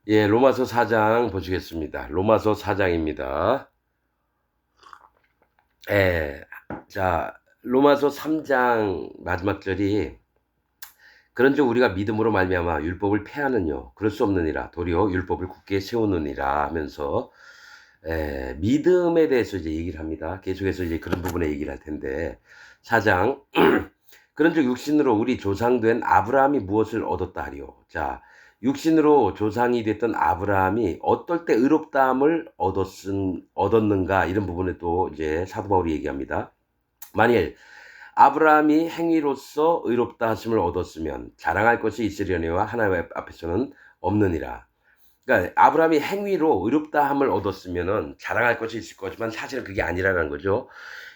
예, 로마서 4장 보시겠습니다. 로마서 4장입니다. 예, 자, 로마서 3장 마지막 절이 그런즉 우리가 믿음으로 말미암아 율법을 폐하느뇨 그럴 수 없느니라 도리어 율법을 굳게 세우느니라 하면서 믿음에 대해서 이제 얘기를 합니다. 계속해서 이제 그런 부분에 얘기를 할 텐데 4장 그런즉 육신으로 우리 조상된 아브라함이 무엇을 얻었다 하리요. 자, 육신으로 조상이 됐던 아브라함이 어떨 때 의롭다함을 얻었는가 이런 부분에 또 이제 사도 바울이 얘기합니다. 만일 아브라함이 행위로서 의롭다 하심을 얻었으면 자랑할 것이 있으려니와 하나님 앞에서는 없느니라. 그러니까 아브라함이 행위로 의롭다함을 얻었으면은 자랑할 것이 있을 거지만 사실은 그게 아니라는 거죠.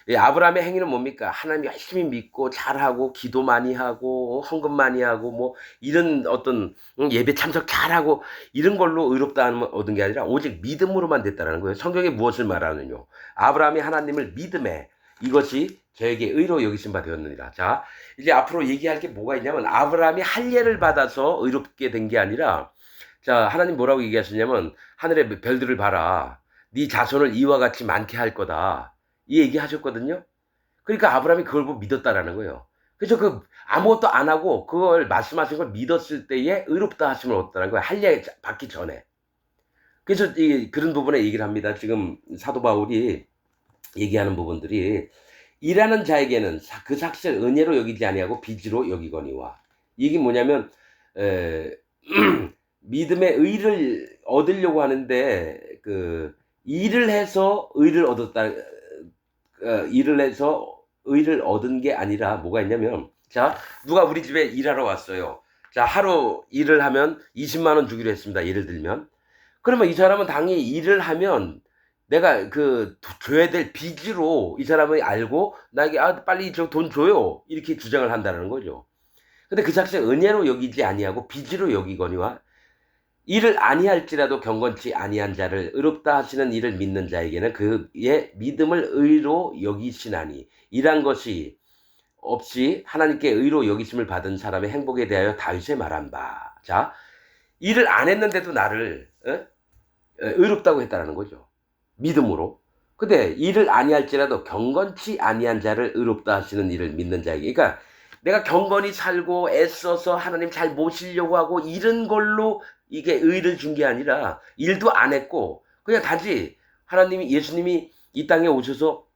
이 아브라함의 행위는 뭡니까? 하나님 열심히 믿고 잘하고 기도 많이 하고 헌금 많이 하고 뭐 이런 어떤 예배 참석 잘하고 이런 걸로 의롭다함을 얻은 게 아니라 오직 믿음으로만 됐다는 거예요. 성경이 무엇을 말하느냐? 아브라함이 하나님을 믿음에 이것이 저에게 의로 여기신 바 되었느니라. 자, 이제 앞으로 얘기할 게 뭐가 있냐면 아브라함이 할례를 받아서 의롭게 된 게 아니라 자, 하나님 뭐라고 얘기하셨냐면 하늘의 별들을 봐라. 네 자손을 이와 같이 많게 할 거다. 이 얘기 하셨거든요. 그러니까 아브라함이 그걸 보고 믿었다라는 거예요. 그래서 그 아무것도 안 하고 그걸 말씀하신 걸 믿었을 때에 의롭다 하심을 얻었다는 거예요. 할례 받기 전에. 그래서 그런 부분에 얘기를 합니다. 지금 사도 바울이 얘기하는 부분들이 일하는 자에게는 그 삭을 은혜로 여기지 아니하고 빚으로 여기거니와. 이게 뭐냐면 에, 믿음의 의를 얻으려고 하는데 그 일을 해서 의를 얻었다. 일을 해서 의를 얻은 게 아니라 뭐가 있냐면 자, 누가 우리 집에 일하러 왔어요. 자, 하루 일을 하면 20만 원 주기로 했습니다. 예를 들면 그러면 이 사람은 당연히 일을 하면 내가 그 줘야 될 빚으로 이 사람이 알고 나에게 빨리 저 돈 줘요 이렇게 주장을 한다는 거죠. 근데 그 자체 은혜로 여기지 아니하고 빚으로 여기거니와 이를 아니할지라도 경건치 아니한 자를 의롭다 하시는 이를 믿는 자에게는 그의 믿음을 의로 여기시나니 이란 것이 없이 하나님께 의로 여기심을 받은 사람의 행복에 대하여 다윗에 말한 바. 자, 일을 안 했는데도 나를 의롭다고 했다라는 거죠. 믿음으로. 근데 일을 아니할지라도 경건치 아니한 자를 의롭다 하시는 이를 믿는 자에게. 그러니까 내가 경건히 살고 애써서 하나님 잘 모시려고 하고 이런 걸로 이게 의를 준 게 아니라 일도 안 했고 그냥 단지 하나님이 예수님이 이 땅에 오셔서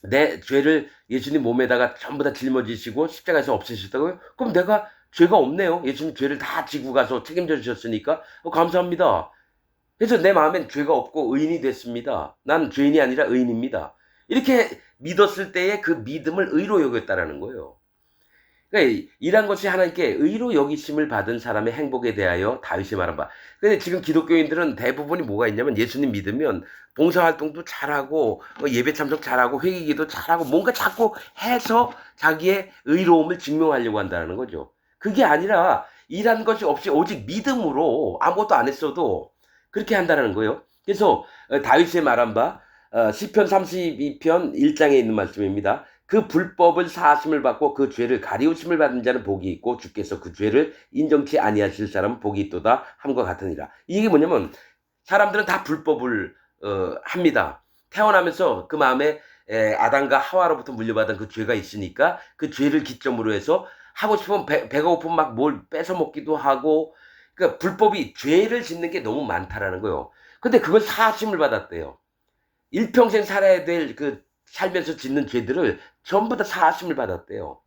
내 죄를 예수님 몸에다가 전부 다 짊어지시고 십자가에서 없애셨다고요? 그럼 내가 죄가 없네요. 예수님 죄를 다 지고 가서 책임져 주셨으니까 감사합니다. 그래서 내 마음엔 죄가 없고 의인이 됐습니다. 난 죄인이 아니라 의인입니다. 이렇게 믿었을 때에 그 믿음을 의로 여겼다라는 거예요. 그러니까 이란 것이 하나님께 의로 여기심을 받은 사람의 행복에 대하여 다윗이 말한 바. 근데 지금 기독교인들은 대부분이 뭐가 있냐면 예수님 믿으면 봉사활동도 잘하고 예배 참석 잘하고 회개기도 잘하고 뭔가 자꾸 해서 자기의 의로움을 증명하려고 한다는 거죠. 그게 아니라 일한 것이 없이 오직 믿음으로 아무것도 안 했어도 그렇게 한다는 거예요. 그래서 다윗이 말한 바 시편 32편 1장에 있는 말씀입니다. 그 불법을 사하심을 받고 그 죄를 가리우심을 받은 자는 복이 있고 주께서 그 죄를 인정치 아니하실 사람은 복이 있도다 함과 같으니라. 이게 뭐냐면 사람들은 다 불법을 합니다. 태어나면서 그 마음에 아담과 하와로부터 물려받은 그 죄가 있으니까 그 죄를 기점으로 해서 하고 싶으면 배가 고프면 막 뭘 뺏어 먹기도 하고 그러니까 불법이 죄를 짓는 게 너무 많다라는 거예요. 근데 그걸 사하심을 받았대요. 일평생 살아야 될 그 살면서 짓는 죄들을 전부 다 사하심을 받았대요.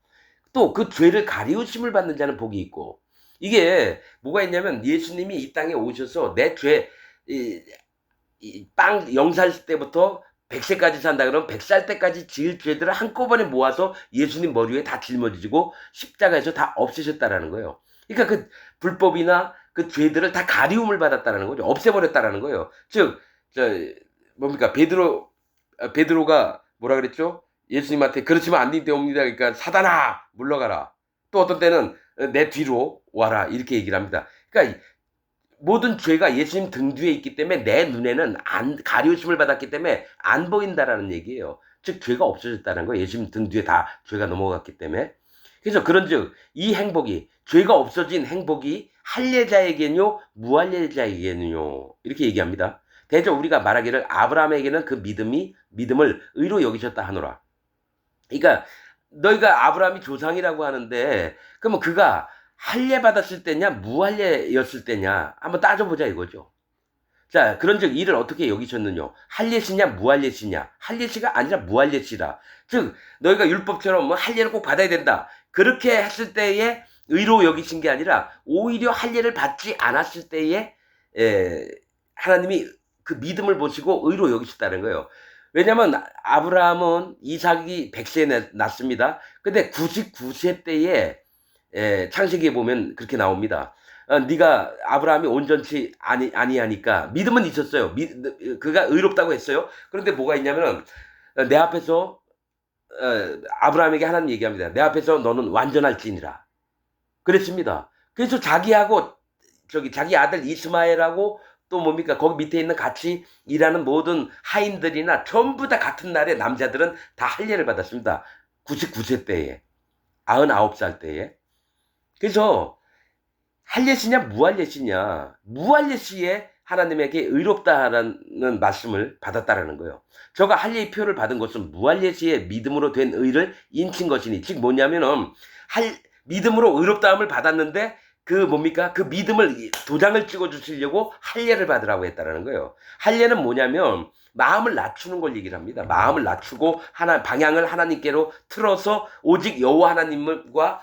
또 그 죄를 가리우심을 받는 자는 복이 있고 이게 뭐가 있냐면 예수님이 이 땅에 오셔서 내 죄, 빵 0살 때부터 100세까지 산다 그러면 100살 때까지 지을 죄들을 한꺼번에 모아서 예수님 머리 위에 다 짊어지고 십자가에서 다 없애셨다라는 거예요. 그러니까 그 불법이나 그 죄들을 다 가리움을 받았다라는 거죠. 없애버렸다라는 거예요. 즉, 뭡니까? 베드로가 뭐라 그랬죠? 예수님한테 그렇지만 안 되옵니다. 그러니까 사단아 물러가라. 또 어떤 때는 내 뒤로 와라 이렇게 얘기를 합니다. 그러니까 모든 죄가 예수님 등 뒤에 있기 때문에 내 눈에는 가려우심을 받았기 때문에 안 보인다라는 얘기예요. 즉 죄가 없어졌다는 거예요. 예수님 등 뒤에 다 죄가 넘어갔기 때문에. 그래서 그런즉 이 행복이 죄가 없어진 행복이 할례자에게는요 무할례자에게는요 이렇게 얘기합니다. 대저 우리가 말하기를 아브라함에게는 그 믿음을 의로 여기셨다 하노라. 그러니까 너희가 아브라함이 조상이라고 하는데 그러면 그가 할례 받았을 때냐 무할례였을 때냐 한번 따져보자 이거죠. 자, 그런즉 이를 어떻게 여기셨느냐? 할례시냐 무할례시냐? 할례시가 아니라 무할례시라. 즉 너희가 율법처럼 뭐 할례를 꼭 받아야 된다. 그렇게 했을 때에 의로 여기신 게 아니라 오히려 할례를 받지 않았을 때에 하나님이 그 믿음을 보시고 의로 여기셨다는 거예요. 왜냐하면 아브라함은 이삭이 100세에 낳습니다. 근데 99세 때에 창세기에 보면 그렇게 나옵니다. 네가 아브라함이 온전치 아니하니까 믿음은 있었어요. 그가 의롭다고 했어요. 그런데 뭐가 있냐면은 내 앞에서 아브라함에게 하나님 얘기합니다. 내 앞에서 너는 완전할지니라. 그랬습니다. 그래서 자기하고 자기 아들 이스마엘하고 또 뭡니까 거기 밑에 있는 같이 일하는 모든 하인들이나 전부 다 같은 날에 남자들은 다 할례를 받았습니다. 99세 때에 99살 때에. 그래서 할례시냐 무할례시냐 무할례시에 하나님에게 의롭다라는 말씀을 받았다라는 거예요. 저가 할례의 표를 받은 것은 무할례시의 믿음으로 된 의를 인친 것이니 즉 뭐냐면은 믿음으로 의롭다함을 받았는데 그 뭡니까 그 믿음을 도장을 찍어 주시려고 할례를 받으라고 했다라는 거예요. 할례는 뭐냐면 마음을 낮추는 걸 얘기를 합니다. 마음을 낮추고 방향을 하나님께로 틀어서 오직 여호와 하나님과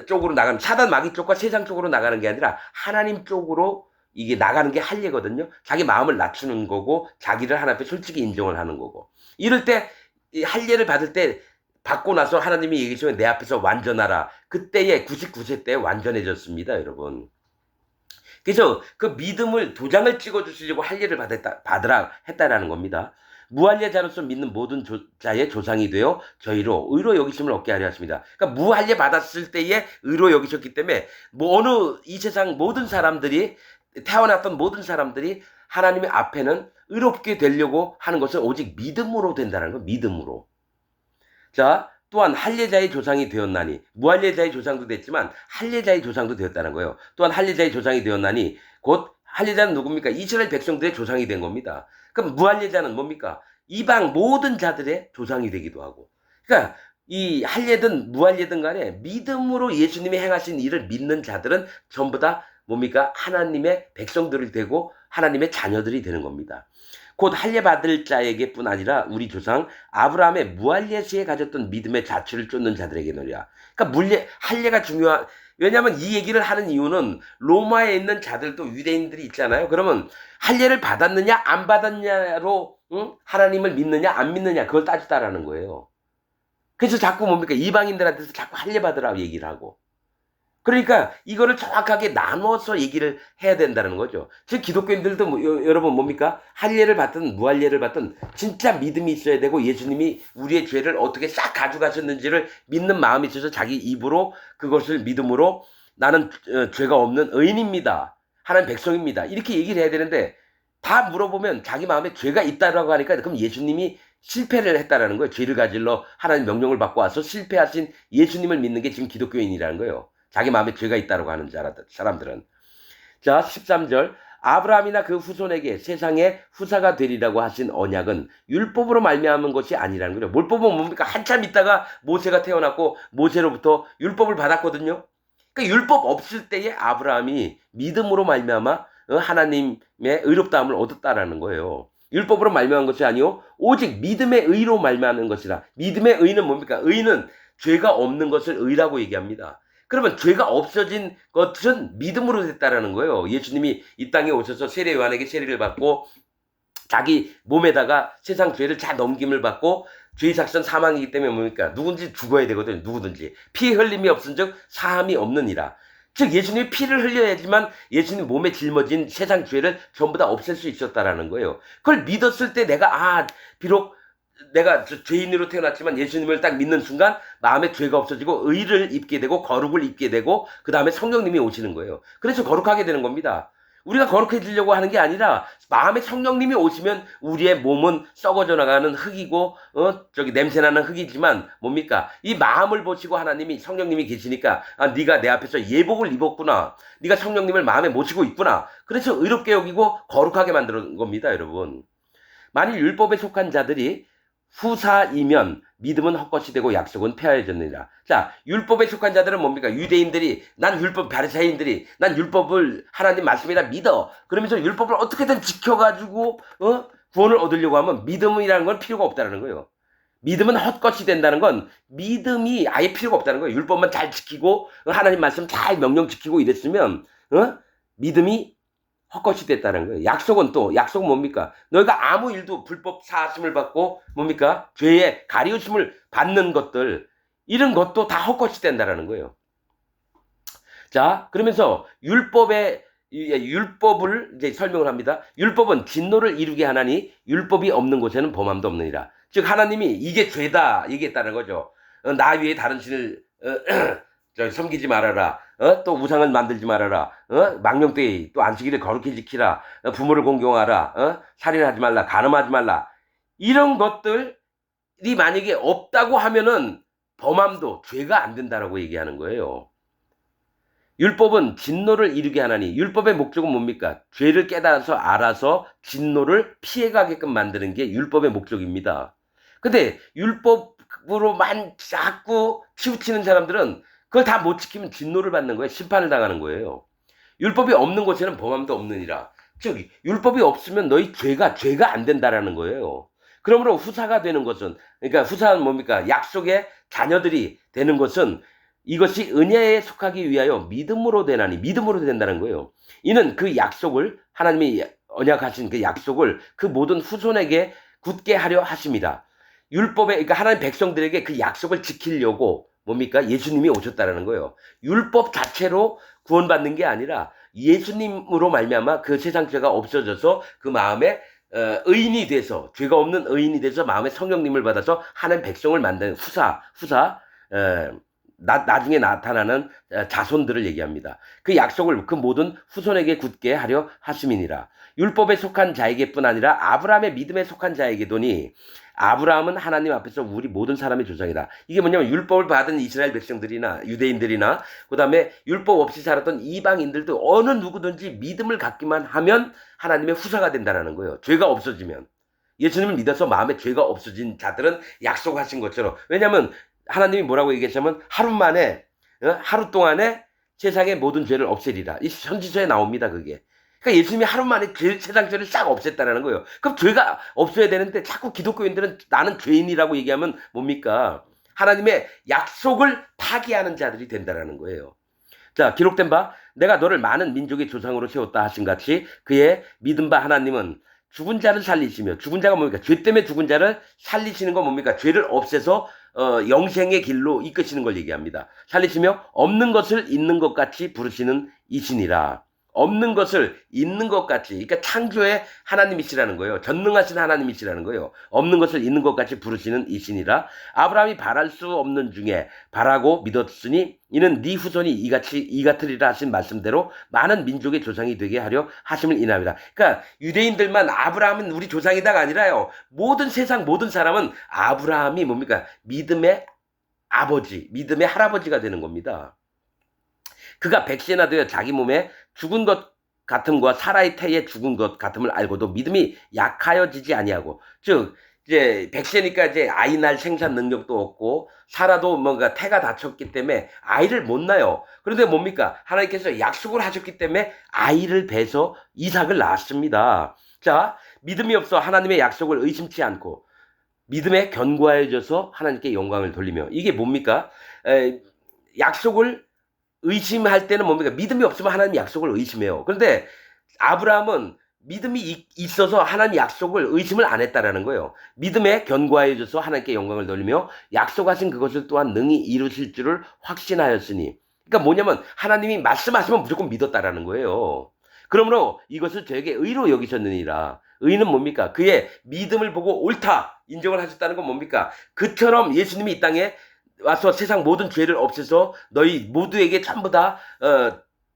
쪽으로 나가는 사단 마귀 쪽과 세상 쪽으로 나가는 게 아니라 하나님 쪽으로 이게 나가는 게 할례거든요. 자기 마음을 낮추는 거고 자기를 하나님 앞에 솔직히 인정을 하는 거고 이럴 때 할례를 받을 때 받고 나서 하나님이 얘기하시면 내 앞에서 완전하라. 그때에 99세 때 완전해졌습니다, 여러분. 그래서 그 믿음을 도장을 찍어주시려고 할례를 받으라 했다라는 겁니다. 무할례자로서 믿는 모든 자의 조상이 되어 저희로 의로 여기심을 얻게 하려 하십니다. 그러니까 무할례 받았을 때에 의로 여기셨기 때문에 이 세상 모든 사람들이 태어났던 모든 사람들이 하나님의 앞에는 의롭게 되려고 하는 것은 오직 믿음으로 된다는 거예요. 믿음으로. 자, 또한 할례자의 조상이 되었나니 무할례자의 조상도 됐지만 할례자의 조상도 되었다는 거예요. 또한 할례자의 조상이 되었나니 곧 할례자는 누굽니까? 이스라엘 백성들의 조상이 된 겁니다. 그럼 무할례자는 뭡니까? 이방 모든 자들의 조상이 되기도 하고. 그러니까 이 할례든 무할례든 간에 믿음으로 예수님이 행하신 일을 믿는 자들은 전부 다 뭡니까? 하나님의 백성들이 되고 하나님의 자녀들이 되는 겁니다. 곧 할례 받을 자에게뿐 아니라 우리 조상 아브라함의 무할례시에 가졌던 믿음의 자취를 쫓는 자들에게노라. 그러니까 할례가 중요한 왜냐하면 이 얘기를 하는 이유는 로마에 있는 자들도 유대인들이 있잖아요. 그러면 할례를 받았느냐 안 받았냐로 하나님을 믿느냐 안 믿느냐 그걸 따지다라는 거예요. 그래서 자꾸 뭡니까 이방인들한테서 자꾸 할례 받으라고 얘기를 하고. 그러니까 이거를 정확하게 나눠서 얘기를 해야 된다는 거죠. 즉 기독교인들도 여러분 뭡니까? 할례를 받든 무할례를 받든 진짜 믿음이 있어야 되고 예수님이 우리의 죄를 어떻게 싹 가져가셨는지를 믿는 마음이 있어서 자기 입으로 그것을 믿음으로 나는 죄가 없는 의인입니다. 하나님 백성입니다. 이렇게 얘기를 해야 되는데 다 물어보면 자기 마음에 죄가 있다라고 하니까 그럼 예수님이 실패를 했다라는 거예요. 죄를 가질러 하나님 명령을 받고 와서 실패하신 예수님을 믿는 게 지금 기독교인이라는 거예요. 자기 마음에 죄가 있다고 하는 사람들은. 자, 13절. 아브라함이나 그 후손에게 세상의 후사가 되리라고 하신 언약은 율법으로 말미암은 것이 아니라는 거예요. 율법은 뭡니까? 한참 있다가 모세가 태어났고 모세로부터 율법을 받았거든요. 그러니까 율법 없을 때에 아브라함이 믿음으로 말미암아 하나님의 의롭다함을 얻었다라는 거예요. 율법으로 말미암은 것이 아니요 오직 믿음의 의로 말미암는 것이라. 믿음의 의는 뭡니까? 의는 죄가 없는 것을 의라고 얘기합니다. 그러면 죄가 없어진 것은 믿음으로 됐다라는 거예요. 예수님이 이 땅에 오셔서 세례 요한에게 세례를 받고 자기 몸에다가 세상 죄를 다 넘김을 받고 죄의 삭선 사망이기 때문에 뭡니까? 누군지 죽어야 되거든요. 누구든지. 피 흘림이 없은즉 사함이 없느니라. 즉 예수님이 피를 흘려야지만 예수님 몸에 짊어진 세상 죄를 전부 다 없앨 수 있었다라는 거예요. 그걸 믿었을 때 내가 비록 내가 죄인으로 태어났지만 예수님을 딱 믿는 순간 마음에 죄가 없어지고 의를 입게 되고 거룩을 입게 되고 그 다음에 성령님이 오시는 거예요. 그래서 거룩하게 되는 겁니다. 우리가 거룩해지려고 하는 게 아니라 마음에 성령님이 오시면 우리의 몸은 썩어져 나가는 흙이고 냄새나는 흙이지만 뭡니까? 이 마음을 보시고 하나님이 성령님이 계시니까 네가 내 앞에서 예복을 입었구나. 네가 성령님을 마음에 모시고 있구나. 그래서 의롭게 여기고 거룩하게 만드는 겁니다, 여러분. 만일 율법에 속한 자들이 후사이면 믿음은 헛것이 되고 약속은 폐하여졌느니라. 자, 율법에 속한 자들은 뭡니까? 유대인들이 난 율법 바리새인들이 난 율법을 하나님 말씀이라 믿어. 그러면서 율법을 어떻게든 지켜가지고 구원을 얻으려고 하면 믿음이라는 건 필요가 없다는 거예요. 믿음은 헛것이 된다는 건 믿음이 아예 필요가 없다는 거예요. 율법만 잘 지키고 하나님 말씀 잘 명령 지키고 이랬으면 믿음이 헛것이 됐다는 거예요. 약속은 뭡니까? 너희가 아무 일도 불법 사하심을 받고 뭡니까? 죄의 가리우심을 받는 것들 이런 것도 다 헛것이 된다는 거예요. 자, 그러면서 율법을 이제 설명을 합니다. 율법은 진노를 이루게 하나니 율법이 없는 곳에는 범함도 없느니라. 즉 하나님이 이게 죄다 얘기했다는 거죠. 나 위에 다른 신을 섬기지 말아라. 또 우상을 만들지 말아라. 망령되이 또 안식일을 거룩히 지키라. 부모를 공경하라. 살인하지 말라. 간음하지 말라. 이런 것들이 만약에 없다고 하면은 범함도 죄가 안 된다라고 얘기하는 거예요. 율법은 진노를 이루게 하나니 율법의 목적은 뭡니까? 죄를 깨달아서 알아서 진노를 피해가게끔 만드는 게 율법의 목적입니다. 근데 율법으로만 자꾸 치우치는 사람들은 그걸 다 못 지키면 진노를 받는 거예요. 심판을 당하는 거예요. 율법이 없는 곳에는 범함도 없느니라. 즉 율법이 없으면 너희 죄가 안 된다라는 거예요. 그러므로 후사가 되는 것은 그러니까 후사는 뭡니까? 약속의 자녀들이 되는 것은 이것이 은혜에 속하기 위하여 믿음으로 되나니 믿음으로 된다는 거예요. 이는 그 약속을 하나님이 언약하신 그 약속을 그 모든 후손에게 굳게 하려 하심이라. 율법에 그러니까 하나님 백성들에게 그 약속을 지키려고 뭡니까? 예수님이 오셨다라는 거예요. 율법 자체로 구원받는 게 아니라 예수님으로 말미암아 그 세상 죄가 없어져서 그 마음에 의인이 돼서 죄가 없는 의인이 돼서 마음에 성령님을 받아서 하나님 백성을 만드는 후사 나중에 나타나는 자손들을 얘기합니다. 그 약속을 그 모든 후손에게 굳게 하려 하심이니라. 율법에 속한 자에게뿐 아니라 아브라함의 믿음에 속한 자에게도니 아브라함은 하나님 앞에서 우리 모든 사람의 조상이다. 이게 뭐냐면 율법을 받은 이스라엘 백성들이나 유대인들이나 그 다음에 율법 없이 살았던 이방인들도 어느 누구든지 믿음을 갖기만 하면 하나님의 후사가 된다는 거예요. 죄가 없어지면. 예수님을 믿어서 마음에 죄가 없어진 자들은 약속하신 것처럼. 왜냐하면 하나님이 뭐라고 얘기했냐면 하루 동안에 세상의 모든 죄를 없애리라. 이 선지서에 나옵니다. 그게. 그러니까 예수님이 하루 만에 세상 죄를 싹 없앴다는 거예요. 그럼 죄가 없어야 되는데 자꾸 기독교인들은 나는 죄인이라고 얘기하면 뭡니까? 하나님의 약속을 파기하는 자들이 된다는 거예요. 자, 기록된 바 내가 너를 많은 민족의 조상으로 세웠다 하신 같이 그의 믿은 바 하나님은 죽은 자를 살리시며 죽은 자가 뭡니까? 죄 때문에 죽은 자를 살리시는 건 뭡니까? 죄를 없애서 영생의 길로 이끄시는 걸 얘기합니다. 살리시며 없는 것을 있는 것 같이 부르시는 이신이라. 없는 것을 있는 것 같이, 그러니까 창조의 하나님이시라는 거예요. 전능하신 하나님이시라는 거예요. 없는 것을 있는 것 같이 부르시는 이신이라. 아브라함이 바랄 수 없는 중에 바라고 믿었으니 이는 네 후손이 이같으리라 하신 말씀대로 많은 민족의 조상이 되게 하려 하심을 인하이다. 그러니까 유대인들만 아브라함은 우리 조상이다가 아니라요. 모든 세상 모든 사람은 아브라함이 뭡니까? 믿음의 아버지, 믿음의 할아버지가 되는 겁니다. 그가 백세나 되어 자기 몸에 죽은 것 같음과 사라의 태에 죽은 것 같음을 알고도 믿음이 약하여지지 아니하고, 즉 이제 백세니까 이제 아이 날 생산 능력도 없고 사라도 뭔가 태가 다쳤기 때문에 아이를 못 낳아요. 그런데 뭡니까? 하나님께서 약속을 하셨기 때문에 아이를 베서 이삭을 낳았습니다. 자, 믿음이 없어 하나님의 약속을 의심치 않고 믿음에 견고하여져서 하나님께 영광을 돌리며, 이게 뭡니까? 약속을 의심할 때는 뭡니까? 믿음이 없으면 하나님 약속을 의심해요. 그런데 아브라함은 믿음이 있어서 하나님 약속을 의심을 안 했다라는 거예요. 믿음에 견고하여져서 하나님께 영광을 돌리며 약속하신 그것을 또한 능히 이루실 줄을 확신하였으니, 그러니까 뭐냐면 하나님이 말씀하시면 무조건 믿었다라는 거예요. 그러므로 이것을 저에게 의로 여기셨느니라. 의는 뭡니까? 그의 믿음을 보고 옳다 인정을 하셨다는 건 뭡니까? 그처럼 예수님이 이 땅에 와서 세상 모든 죄를 없애서 너희 모두에게 전부 다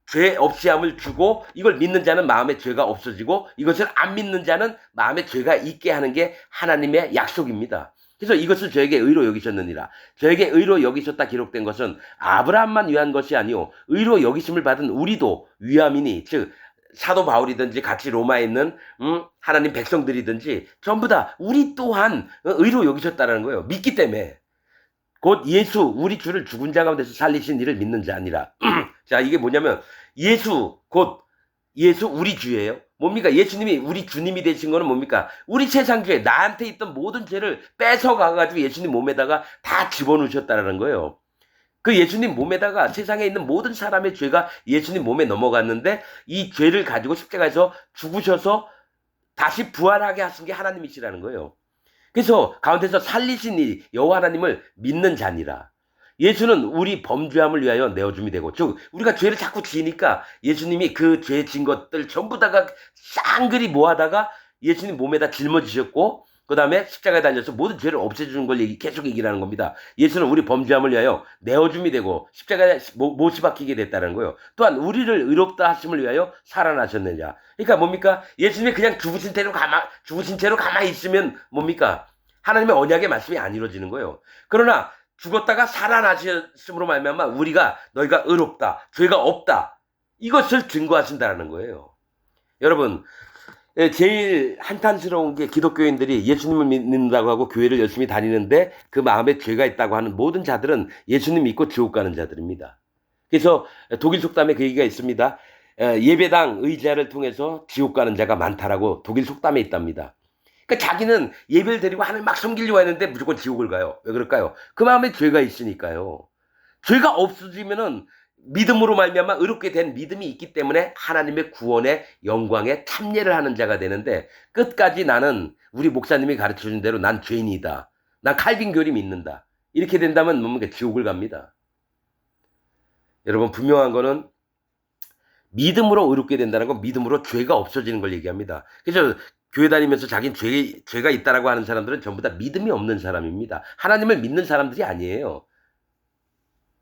죄 없이함을 주고 이걸 믿는 자는 마음에 죄가 없어지고 이것을 안 믿는 자는 마음에 죄가 있게 하는 게 하나님의 약속입니다. 그래서 이것을 저에게 의로 여기셨느니라. 저에게 의로 여기셨다 기록된 것은 아브라함만 위한 것이 아니요 의로 여기심을 받은 우리도 위함이니, 즉 사도 바울이든지 같이 로마에 있는 하나님 백성들이든지 전부 다 우리 또한 의로 여기셨다라는 거예요. 믿기 때문에. 곧 예수 우리 주를 죽은 자 가운데서 살리신 이를 믿는 자 아니라. 자, 이게 뭐냐면 예수 곧 예수 우리 주예요. 뭡니까? 예수님이 우리 주님이 되신 거는 뭡니까? 우리 세상 죄, 나한테 있던 모든 죄를 뺏어가가지고 예수님 몸에다가 다 집어넣으셨다는 거예요. 그 예수님 몸에다가 세상에 있는 모든 사람의 죄가 예수님 몸에 넘어갔는데 이 죄를 가지고 십자가에서 죽으셔서 다시 부활하게 하신 게 하나님이시라는 거예요. 그래서 가운데서 살리신 이 여호와 하나님을 믿는 자니라. 예수는 우리 범죄함을 위하여 내어줌이 되고, 즉 우리가 죄를 자꾸 지으니까 예수님이 그 죄 진 것들 전부 다가 쌍그리 모아다가 예수님 몸에다 짊어지셨고, 그 다음에 십자가에 달려서 모든 죄를 없애주는 걸 계속 얘기를 하는 겁니다. 예수는 우리 범죄함을 위하여 내어줌이 되고 십자가에 못이 박히게 됐다는 거예요. 또한 우리를 의롭다 하심을 위하여 살아나셨느냐. 그러니까 뭡니까? 예수님이 그냥 죽으신 채로 가만히 있으면 뭡니까? 하나님의 언약의 말씀이 안 이루어지는 거예요. 그러나 죽었다가 살아나셨음으로 말미암아 우리가 너희가 의롭다, 죄가 없다, 이것을 증거하신다는 거예요. 여러분, 제일 한탄스러운 게 기독교인들이 예수님을 믿는다고 하고 교회를 열심히 다니는데 그 마음에 죄가 있다고 하는 모든 자들은 예수님 믿고 지옥 가는 자들입니다. 그래서 독일 속담에 그 얘기가 있습니다. 예배당 의자를 통해서 지옥 가는 자가 많다라고 독일 속담에 있답니다. 그러니까 자기는 예배를 드리고 하나님 막 섬기려고 했는데 무조건 지옥을 가요. 왜 그럴까요? 그 마음에 죄가 있으니까요. 죄가 없어지면은 믿음으로 말미암아 의롭게 된 믿음이 있기 때문에 하나님의 구원의 영광에 참여를 하는 자가 되는데, 끝까지 나는 우리 목사님이 가르쳐준 대로 난 죄인이다, 난 칼빈 교리 믿는다, 이렇게 된다면 뭡니까? 지옥을 갑니다. 여러분, 분명한 거는 믿음으로 의롭게 된다는 건 믿음으로 죄가 없어지는 걸 얘기합니다. 그래서 교회 다니면서 자기는 죄가 있다라고 하는 사람들은 전부 다 믿음이 없는 사람입니다. 하나님을 믿는 사람들이 아니에요.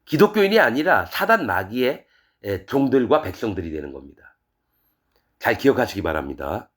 기독교인이 아니라 사단 마귀의 종들과 백성들이 되는 겁니다. 잘 기억하시기 바랍니다.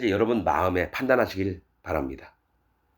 여러분 마음에 판단하시길 바랍니다.